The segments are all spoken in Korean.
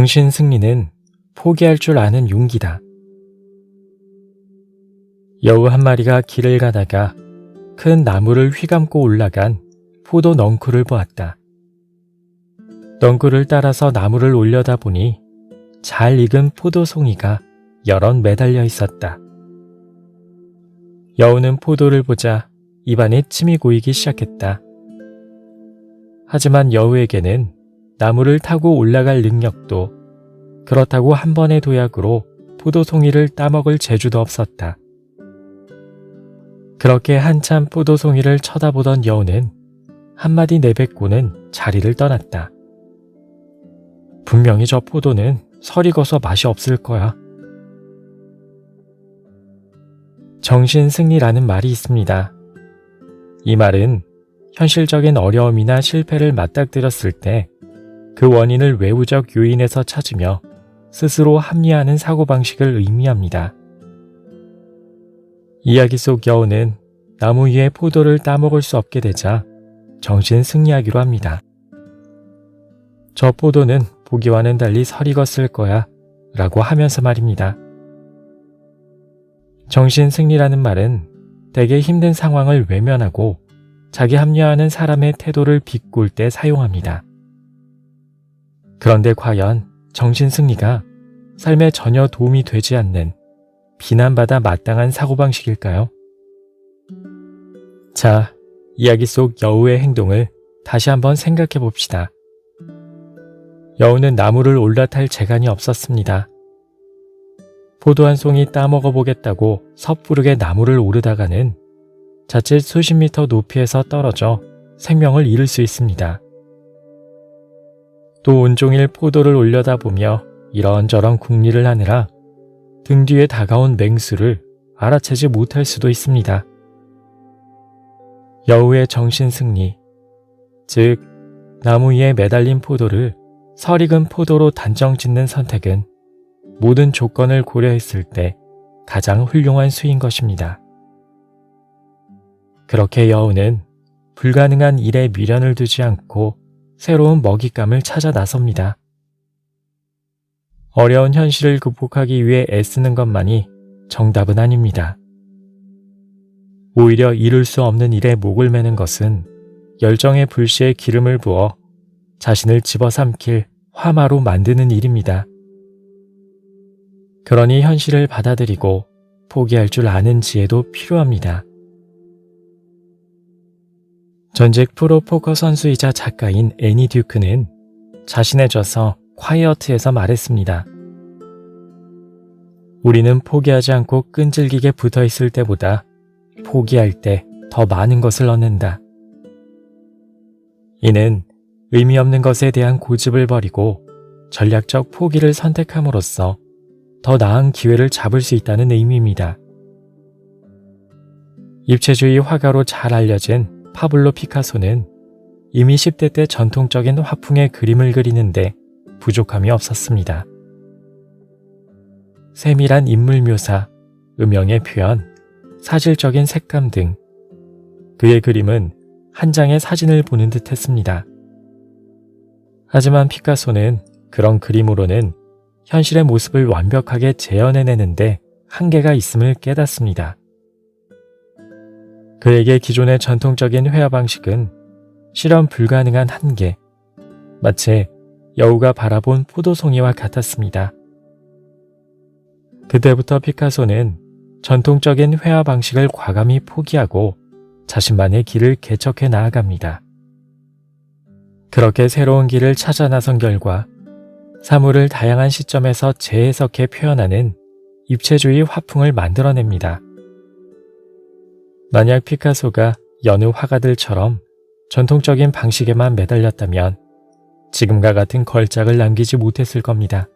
정신 승리는 포기할 줄 아는 용기다. 여우 한 마리가 길을 가다가 큰 나무를 휘감고 올라간 포도 넝쿨을 보았다. 넝쿨을 따라서 나무를 올려다보니 잘 익은 포도송이가 여럿 매달려 있었다. 여우는 포도를 보자 입안에 침이 고이기 시작했다. 하지만 여우에게는 나무를 타고 올라갈 능력도 그렇다고 한 번의 도약으로 포도송이를 따먹을 재주도 없었다. 그렇게 한참 포도송이를 쳐다보던 여우는 한마디 내뱉고는 자리를 떠났다. 분명히 저 포도는 설익어서 맛이 없을 거야. 정신승리라는 말이 있습니다. 이 말은 현실적인 어려움이나 실패를 맞닥뜨렸을 때 그 원인을 외부적 요인에서 찾으며 스스로 합리화하는 사고방식을 의미합니다. 이야기 속 여우는 나무 위에 포도를 따먹을 수 없게 되자 정신승리하기로 합니다. 저 포도는 보기와는 달리 설익었을 거야 라고 하면서 말입니다. 정신승리라는 말은 대개 힘든 상황을 외면하고 자기 합리화하는 사람의 태도를 비꿀 때 사용합니다. 그런데 과연 정신승리가 삶에 전혀 도움이 되지 않는 비난받아 마땅한 사고방식일까요? 자, 이야기 속 여우의 행동을 다시 한번 생각해 봅시다. 여우는 나무를 올라탈 재간이 없었습니다. 포도 한 송이 따먹어 보겠다고 섣부르게 나무를 오르다가는 자칫 수십 미터 높이에서 떨어져 생명을 잃을 수 있습니다. 또 온종일 포도를 올려다보며 이런저런 궁리를 하느라 등 뒤에 다가온 맹수를 알아채지 못할 수도 있습니다. 여우의 정신승리, 즉 나무 위에 매달린 포도를 설익은 포도로 단정짓는 선택은 모든 조건을 고려했을 때 가장 훌륭한 수인 것입니다. 그렇게 여우는 불가능한 일에 미련을 두지 않고 새로운 먹잇감을 찾아 나섭니다. 어려운 현실을 극복하기 위해 애쓰는 것만이 정답은 아닙니다. 오히려 이룰 수 없는 일에 목을 매는 것은 열정의 불씨에 기름을 부어 자신을 집어삼킬 화마로 만드는 일입니다. 그러니 현실을 받아들이고 포기할 줄 아는 지혜도 필요합니다. 전직 프로포커 선수이자 작가인 애니 듀크는 자신의 저서 콰이어트에서 말했습니다. 우리는 포기하지 않고 끈질기게 붙어 있을 때보다 포기할 때 더 많은 것을 얻는다. 이는 의미 없는 것에 대한 고집을 버리고 전략적 포기를 선택함으로써 더 나은 기회를 잡을 수 있다는 의미입니다. 입체주의 화가로 잘 알려진 파블로 피카소는 이미 10대 때 전통적인 화풍의 그림을 그리는데 부족함이 없었습니다. 세밀한 인물 묘사, 음영의 표현, 사실적인 색감 등 그의 그림은 한 장의 사진을 보는 듯 했습니다. 하지만 피카소는 그런 그림으로는 현실의 모습을 완벽하게 재현해내는데 한계가 있음을 깨닫습니다. 그에게 기존의 전통적인 회화 방식은 실현 불가능한 한계, 마치 여우가 바라본 포도송이와 같았습니다. 그때부터 피카소는 전통적인 회화 방식을 과감히 포기하고 자신만의 길을 개척해 나아갑니다. 그렇게 새로운 길을 찾아 나선 결과 사물을 다양한 시점에서 재해석해 표현하는 입체주의 화풍을 만들어냅니다. 만약 피카소가 여느 화가들처럼 전통적인 방식에만 매달렸다면 지금과 같은 걸작을 남기지 못했을 겁니다.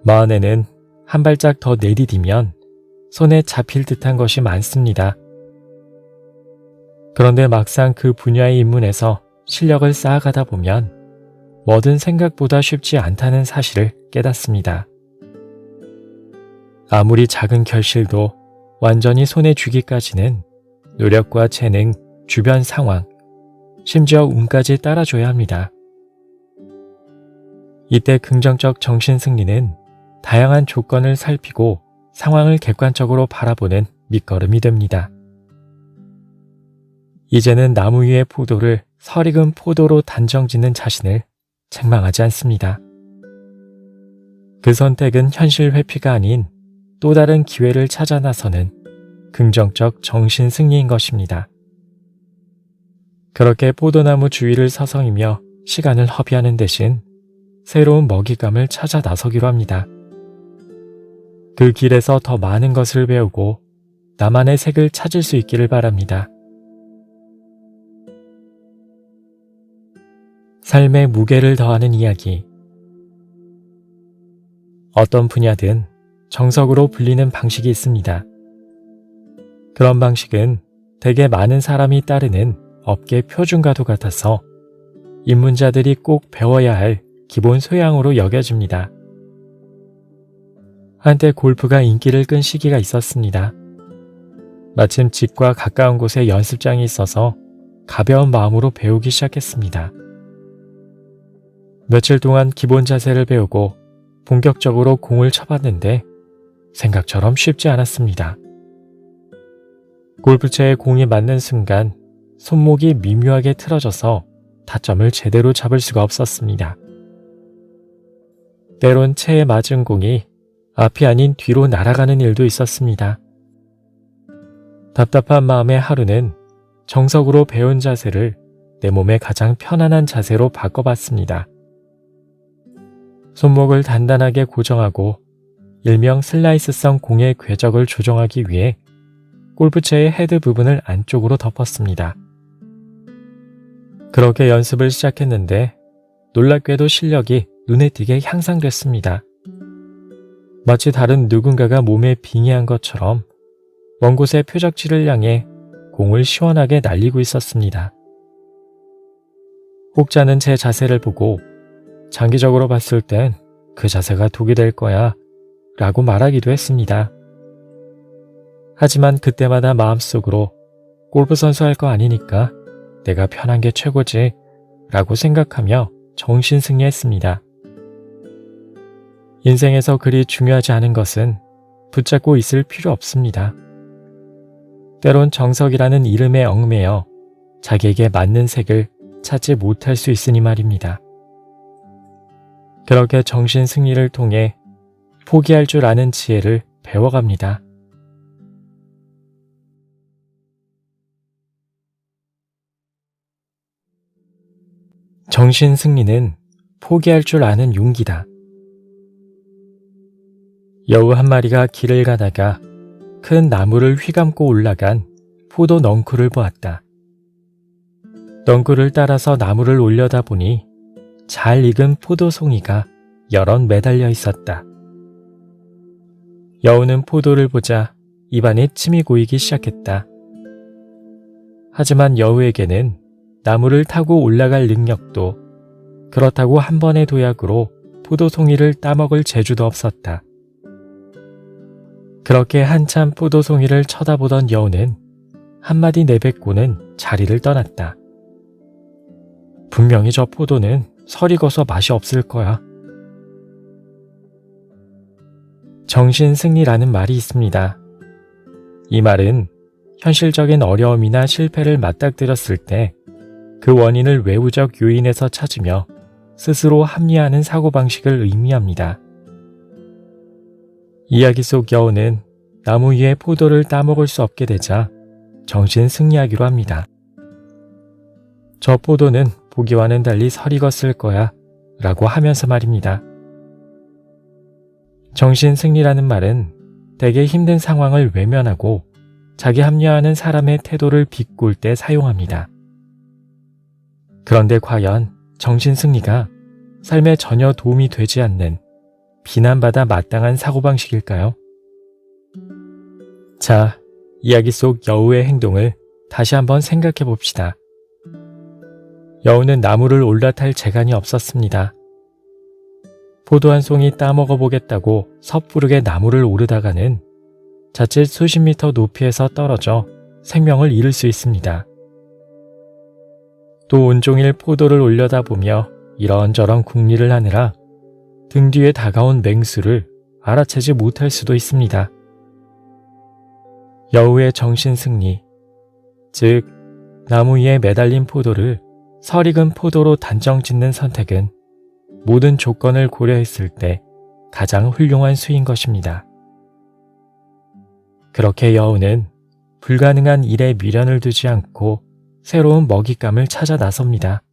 마흔에는 한 발짝 더 내디디면 손에 잡힐 듯한 것이 많습니다. 그런데 막상 그 분야에 입문해서 실력을 쌓아가다 보면 뭐든 생각보다 쉽지 않다는 사실을 깨닫습니다. 아무리 작은 결실도 완전히 손에 쥐기까지는 노력과 재능, 주변 상황, 심지어 운까지 따라줘야 합니다. 이때 긍정적 정신승리는 다양한 조건을 살피고 상황을 객관적으로 바라보는 밑거름이 됩니다. 이제는 나무 위의 포도를 설익은 포도로 단정짓는 자신을 책망하지 않습니다. 그 선택은 현실 회피가 아닌 또 다른 기회를 찾아 나서는 긍정적 정신승리인 것입니다. 그렇게 포도나무 주위를 서성이며 시간을 허비하는 대신 새로운 먹이감을 찾아 나서기로 합니다. 그 길에서 더 많은 것을 배우고 나만의 색을 찾을 수 있기를 바랍니다. 삶의 무게를 더하는 이야기. 어떤 분야든 정석으로 불리는 방식이 있습니다. 그런 방식은 대개 많은 사람이 따르는 업계 표준과도 같아서 입문자들이 꼭 배워야 할 기본 소양으로 여겨집니다. 한때 골프가 인기를 끈 시기가 있었습니다. 마침 집과 가까운 곳에 연습장이 있어서 가벼운 마음으로 배우기 시작했습니다. 며칠 동안 기본 자세를 배우고 본격적으로 공을 쳐봤는데 생각처럼 쉽지 않았습니다. 골프채에 공이 맞는 순간 손목이 미묘하게 틀어져서 타점을 제대로 잡을 수가 없었습니다. 때론 채에 맞은 공이 앞이 아닌 뒤로 날아가는 일도 있었습니다. 답답한 마음에 하루는 정석으로 배운 자세를 내 몸에 가장 편안한 자세로 바꿔봤습니다. 손목을 단단하게 고정하고 일명 슬라이스성 공의 궤적을 조정하기 위해 골프채의 헤드 부분을 안쪽으로 덮었습니다. 그렇게 연습을 시작했는데 놀랍게도 실력이 눈에 띄게 향상됐습니다. 마치 다른 누군가가 몸에 빙의한 것처럼 먼 곳의 표적지를 향해 공을 시원하게 날리고 있었습니다. 혹자는 제 자세를 보고 장기적으로 봤을 땐 그 자세가 독이 될 거야 라고 말하기도 했습니다. 하지만 그때마다 마음속으로 골프 선수 할 거 아니니까 내가 편한 게 최고지 라고 생각하며 정신승리했습니다. 인생에서 그리 중요하지 않은 것은 붙잡고 있을 필요 없습니다. 때론 정석이라는 이름에 얽매여 자기에게 맞는 색을 찾지 못할 수 있으니 말입니다. 그렇게 정신승리를 통해 포기할 줄 아는 지혜를 배워갑니다. 정신승리는 포기할 줄 아는 용기다. 여우 한 마리가 길을 가다가 큰 나무를 휘감고 올라간 포도 넝쿨을 보았다. 넝쿨을 따라서 나무를 올려다보니 잘 익은 포도송이가 여럿 매달려 있었다. 여우는 포도를 보자 입안에 침이 고이기 시작했다. 하지만 여우에게는 나무를 타고 올라갈 능력도 그렇다고 한 번의 도약으로 포도송이를 따먹을 재주도 없었다. 그렇게 한참 포도송이를 쳐다보던 여우는 한마디 내뱉고는 자리를 떠났다. 분명히 저 포도는 설익어서 맛이 없을 거야. 정신승리라는 말이 있습니다. 이 말은 현실적인 어려움이나 실패를 맞닥뜨렸을 때 그 원인을 외부적 요인에서 찾으며 스스로 합리화하는 사고방식을 의미합니다. 이야기 속 여우는 나무 위에 포도를 따먹을 수 없게 되자 정신승리하기로 합니다. 저 포도는 보기와는 달리 설익었을 거야 라고 하면서 말입니다. 정신승리라는 말은 대개 힘든 상황을 외면하고 자기 합리화하는 사람의 태도를 비꼴 때 사용합니다. 그런데 과연 정신승리가 삶에 전혀 도움이 되지 않는 비난받아 마땅한 사고방식일까요? 자, 이야기 속 여우의 행동을 다시 한번 생각해 봅시다. 여우는 나무를 올라탈 재간이 없었습니다. 포도 한 송이 따먹어 보겠다고 섣부르게 나무를 오르다가는 자칫 수십 미터 높이에서 떨어져 생명을 잃을 수 있습니다. 또 온종일 포도를 올려다보며 이런저런 궁리를 하느라 등 뒤에 다가온 맹수를 알아채지 못할 수도 있습니다. 여우의 정신승리, 즉 나무 위에 매달린 포도를 설익은 포도로 단정 짓는 선택은 모든 조건을 고려했을 때 가장 훌륭한 수인 것입니다. 그렇게 여우는 불가능한 일에 미련을 두지 않고 새로운 먹잇감을 찾아 나섭니다.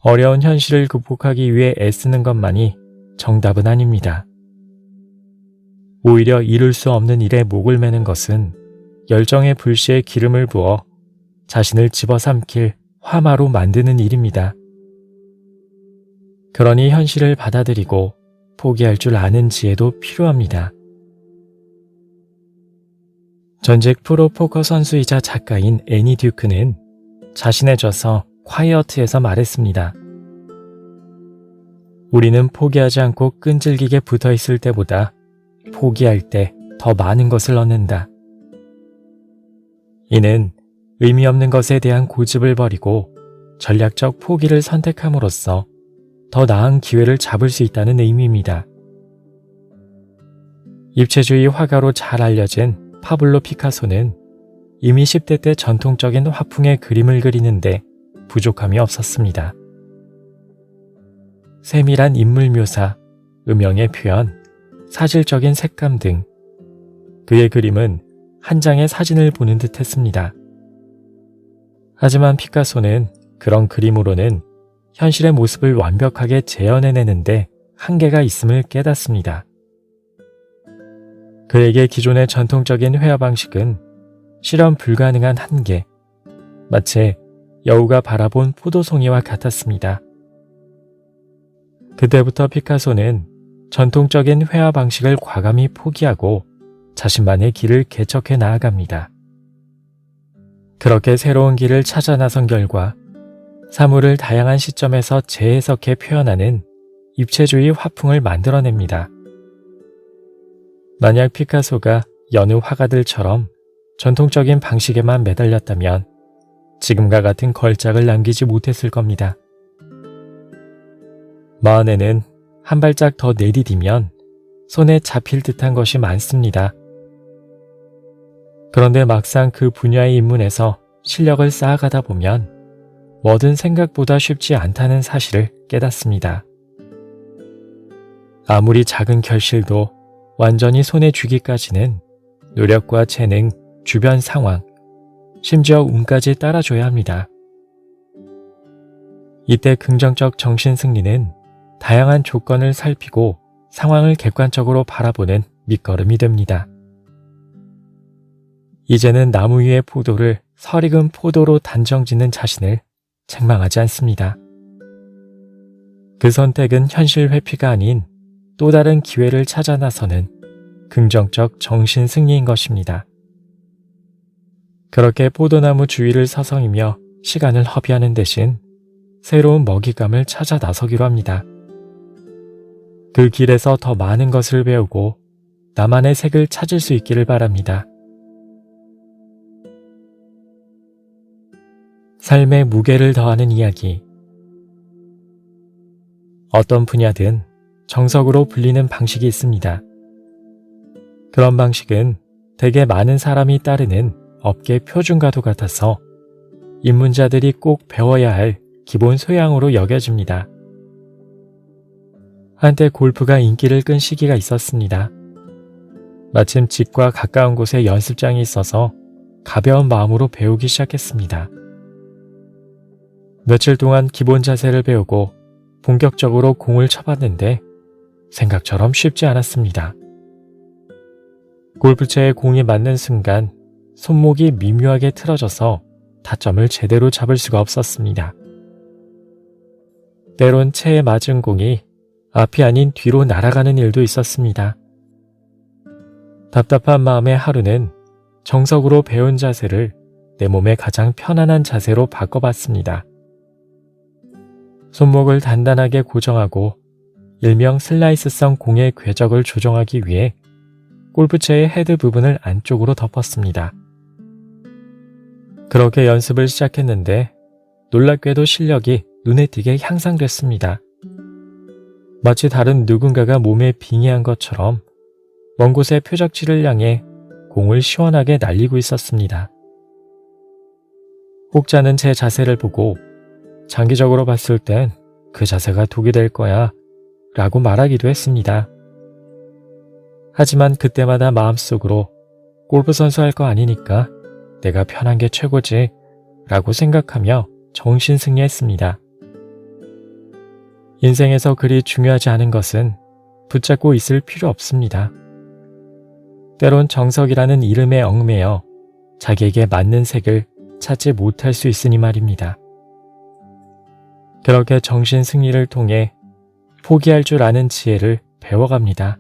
어려운 현실을 극복하기 위해 애쓰는 것만이 정답은 아닙니다. 오히려 이룰 수 없는 일에 목을 매는 것은 열정의 불씨에 기름을 부어 자신을 집어삼킬 화마로 만드는 일입니다. 그러니 현실을 받아들이고 포기할 줄 아는 지혜도 필요합니다. 전직 프로포커 선수이자 작가인 애니 듀크는 자신의 저서 콰이어트에서 말했습니다. 우리는 포기하지 않고 끈질기게 붙어 있을 때보다 포기할 때 더 많은 것을 얻는다. 이는 의미 없는 것에 대한 고집을 버리고 전략적 포기를 선택함으로써 더 나은 기회를 잡을 수 있다는 의미입니다. 입체주의 화가로 잘 알려진 파블로 피카소는 이미 10대 때 전통적인 화풍의 그림을 그리는데 부족함이 없었습니다. 세밀한 인물 묘사, 음영의 표현, 사실적인 색감 등 그의 그림은 한 장의 사진을 보는 듯 했습니다. 하지만 피카소는 그런 그림으로는 현실의 모습을 완벽하게 재현해내는데 한계가 있음을 깨닫습니다. 그에게 기존의 전통적인 회화 방식은 실현 불가능한 한계, 마치 여우가 바라본 포도송이와 같았습니다. 그때부터 피카소는 전통적인 회화 방식을 과감히 포기하고 자신만의 길을 개척해 나아갑니다. 그렇게 새로운 길을 찾아 나선 결과 사물을 다양한 시점에서 재해석해 표현하는 입체주의 화풍을 만들어냅니다. 만약 피카소가 여느 화가들처럼 전통적인 방식에만 매달렸다면 지금과 같은 걸작을 남기지 못했을 겁니다. 마흔에는 한 발짝 더 내디디면 손에 잡힐 듯한 것이 많습니다. 그런데 막상 그 분야에 입문해서 실력을 쌓아가다 보면 뭐든 생각보다 쉽지 않다는 사실을 깨닫습니다. 아무리 작은 결실도 완전히 손에 쥐기까지는 노력과 재능, 주변 상황, 심지어 운까지 따라줘야 합니다. 이때 긍정적 정신승리는 다양한 조건을 살피고 상황을 객관적으로 바라보는 밑거름이 됩니다. 이제는 나무 위의 포도를 설익은 포도로 단정짓는 자신을 책망하지 않습니다. 그 선택은 현실 회피가 아닌 또 다른 기회를 찾아 나서는 긍정적 정신 승리인 것입니다. 그렇게 포도나무 주위를 서성이며 시간을 허비하는 대신 새로운 먹잇감을 찾아 나서기로 합니다. 그 길에서 더 많은 것을 배우고 나만의 색을 찾을 수 있기를 바랍니다. 삶에 무게를 더하는 이야기. 어떤 분야든 정석으로 불리는 방식이 있습니다. 그런 방식은 대개 많은 사람이 따르는 업계 표준과도 같아서 입문자들이 꼭 배워야 할 기본 소양으로 여겨집니다. 한때 골프가 인기를 끈 시기가 있었습니다. 마침 집과 가까운 곳에 연습장이 있어서 가벼운 마음으로 배우기 시작했습니다. 며칠 동안 기본 자세를 배우고 본격적으로 공을 쳐봤는데 생각처럼 쉽지 않았습니다. 골프채에 공이 맞는 순간 손목이 미묘하게 틀어져서 타점을 제대로 잡을 수가 없었습니다. 때론 채에 맞은 공이 앞이 아닌 뒤로 날아가는 일도 있었습니다. 답답한 마음에 하루는 정석으로 배운 자세를 내 몸에 가장 편안한 자세로 바꿔봤습니다. 손목을 단단하게 고정하고 일명 슬라이스성 공의 궤적을 조정하기 위해 골프채의 헤드 부분을 안쪽으로 덮었습니다. 그렇게 연습을 시작했는데 놀랍게도 실력이 눈에 띄게 향상됐습니다. 마치 다른 누군가가 몸에 빙의한 것처럼 먼 곳의 표적지를 향해 공을 시원하게 날리고 있었습니다. 혹자는 제 자세를 보고 장기적으로 봤을 땐 그 자세가 독이 될 거야 라고 말하기도 했습니다. 하지만 그때마다 마음속으로 골프 선수 할 거 아니니까 내가 편한 게 최고지 라고 생각하며 정신승리했습니다. 인생에서 그리 중요하지 않은 것은 붙잡고 있을 필요 없습니다. 때론 정석이라는 이름에 얽매여 자기에게 맞는 색을 찾지 못할 수 있으니 말입니다. 그렇게 정신승리를 통해 포기할 줄 아는 지혜를 배워갑니다.